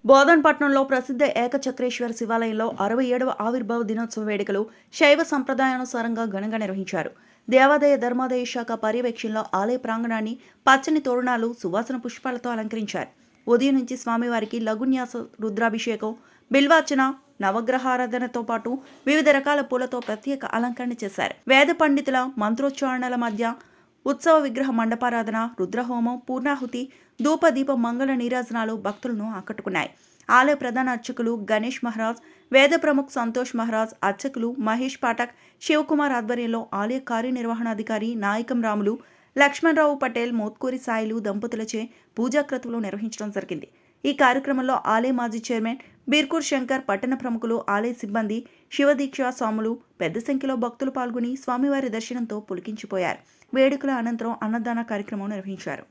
బోధన్పట్నంలో ప్రసిద్ధ ఏకచక్రేశ్వర శివాలయంలో 67వ ఆవిర్భావ దినోత్సవ వేడుకలు శైవ సంప్రదాయానుసారంగా ఘనంగా నిర్వహించారు. దేవాదాయ ధర్మాదాయ శాఖ పర్యవేక్షణలో ఆలయ ప్రాంగణాన్ని పచ్చని తోరణాలు, సువాసన పుష్పాలతో అలంకరించారు. ఉదయం నుంచి స్వామివారికి లఘున్యాస రుద్రాభిషేకం, బిల్వార్చన, నవగ్రహారాధనతో పాటు వివిధ రకాల పూలతో ప్రత్యేక అలంకరణ చేశారు. వేద పండితుల మంత్రోచ్చారణల మధ్య ఉత్సవ విగ్రహ మండపారాధన, రుద్రహోమం, పూర్ణాహుతి, ధూపదీప మంగళ నీరాజనాలు భక్తులను ఆకట్టుకున్నాయి. ఆలయ ప్రధాన అర్చకులు గణేష్ మహారాజ్, వేద ప్రముఖ్ సంతోష్ మహారాజ్, అర్చకులు మహేష్ పాఠక్, శివకుమార్ ఆధ్వర్యంలో ఆలయ కార్యనిర్వహణాధికారి నాయకం రాములు, లక్ష్మణరావు పటేల్, మోత్కూరి సాయిలు దంపతులచే పూజాక్రతువులు నిర్వహించడం జరిగింది. ఈ కార్యక్రమంలో ఆలయ మాజీ చైర్మన్ బీర్కూర్ శంకర్, పట్టణ ప్రముఖులు, ఆలయ సిబ్బంది, శివదీక్ష స్వాములు పెద్ద సంఖ్యలో భక్తులు పాల్గొని స్వామివారి దర్శనంతో పులికించిపోయారు. వేడుకల అనంతరం అన్నదాన కార్యక్రమం నిర్వహించారు.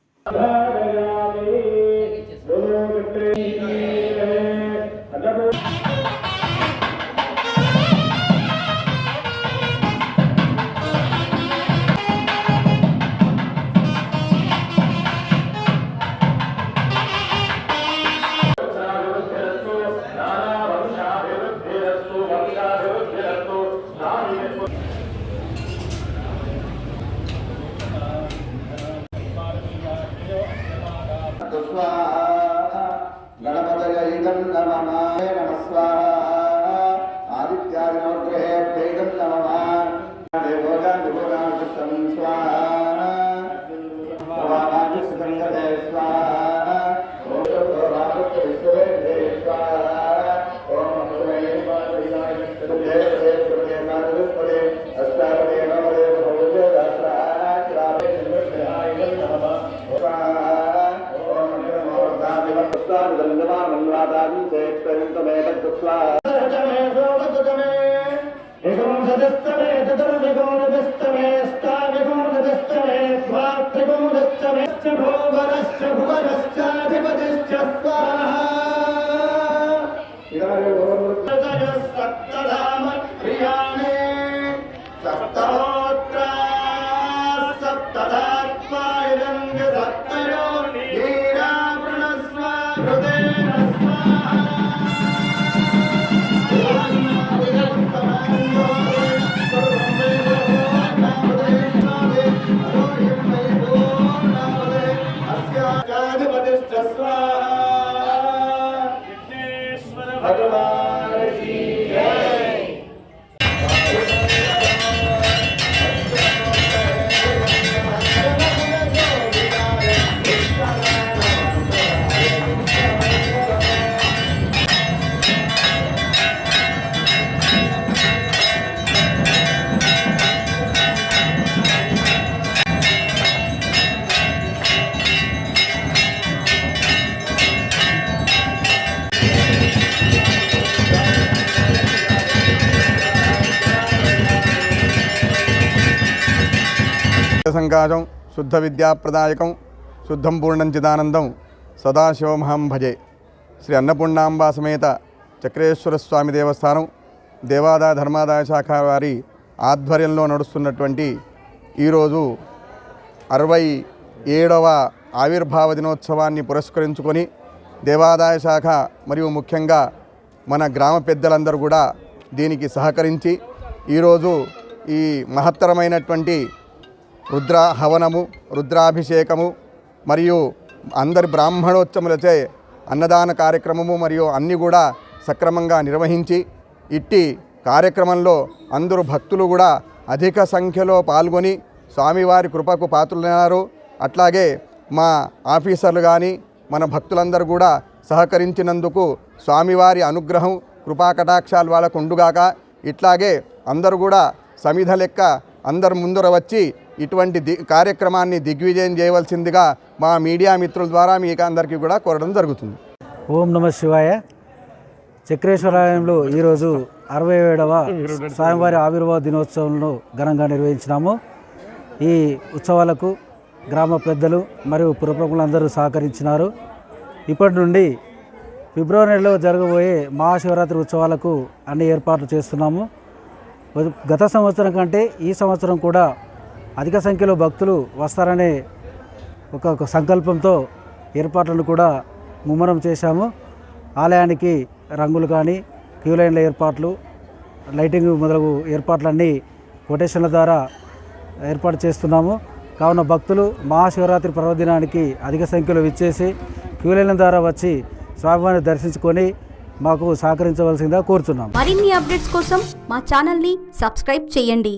गणपतयैदं नमः नमः स्वाहा आदित्यादिनवग्रहेभ्यैदं नमः देवोजादिभोगानुष्ठं स्वाहा भवानादिसुगन्धे स्वाहा ॐ रामकृष्णेभ्ये स्वाहा ॐ नमः देवाय अष्टापदे नवदे भवते दासराय नमः సంకాశం శుద్ధ విద్యాప్రదాయకం శుద్ధం పూర్ణం చిదానందం సదాశివమహం భజే. శ్రీ అన్నపూర్ణాంబా సమేత చక్రేశ్వర స్వామి దేవస్థానం దేవాదాయ ధర్మాదాయ శాఖ వారి ఆధ్వర్యంలో నడుస్తున్నటువంటి ఈరోజు 67వ ఆవిర్భావ దినోత్సవాన్ని పురస్కరించుకొని దేవాదాయ శాఖ మరియు ముఖ్యంగా మన గ్రామ పెద్దలందరూ కూడా దీనికి సహకరించి ఈరోజు ఈ మహత్తరమైనటువంటి రుద్ర హవనము, రుద్రాభిషేకము మరియు అందరి బ్రాహ్మణోత్సములచే అన్నదాన కార్యక్రమము మరియు అన్నీ కూడా సక్రమంగా నిర్వహించి ఇట్టి కార్యక్రమంలో అందరూ భక్తులు కూడా అధిక సంఖ్యలో పాల్గొని స్వామివారి కృపకు పాత్రులైనారు. అట్లాగే మా ఆఫీసర్లు కానీ మన భక్తులందరూ కూడా సహకరించినందుకు స్వామివారి అనుగ్రహం కృపాకటాక్షాలు వాళ్ళకు ఉండుగాక. ఇట్లాగే అందరూ కూడా సమిధ లెక్క అందరు ముందర వచ్చి ఇటువంటి కార్యక్రమాన్ని దిగ్విజయం చేయవలసిందిగా మా మీడియా మిత్రుల ద్వారా మీకు అందరికీ కూడా కోరడం జరుగుతుంది. ఓం నమ శివాయ. చక్రేశ్వరాలయంలో ఈరోజు 67వ స్వామివారి ఆవిర్భావ దినోత్సవంలో ఘనంగా నిర్వహించినాము. ఈ ఉత్సవాలకు గ్రామ పెద్దలు మరియు పురప్రముఖులందరూ సహకరించినారు. ఇప్పటి నుండి ఫిబ్రవరి నెలలో జరగబోయే మహాశివరాత్రి ఉత్సవాలకు అన్ని ఏర్పాట్లు చేస్తున్నాము. గత సంవత్సరం కంటే ఈ సంవత్సరం కూడా అధిక సంఖ్యలో భక్తులు వస్తారనే ఒక సంకల్పంతో ఏర్పాట్లను కూడా ముమ్మరం చేశాము. ఆలయానికి రంగులు కానీ క్యూ లైన్ల ఏర్పాట్లు, లైటింగ్ మొదలగు ఏర్పాట్లన్నీ కొటేషన్ల ద్వారా ఏర్పాటు చేస్తున్నాము. కావున భక్తులు మహాశివరాత్రి పర్వదినానికి అధిక సంఖ్యలో విచ్చేసి క్యూ లైన్ల ద్వారా వచ్చి స్వామివారిని దర్శించుకొని మాకు సహకరించవలసిందిగా కోరుతున్నాం. మరిన్ని అప్డేట్స్ కోసం మా ఛానల్ని సబ్స్క్రైబ్ చేయండి.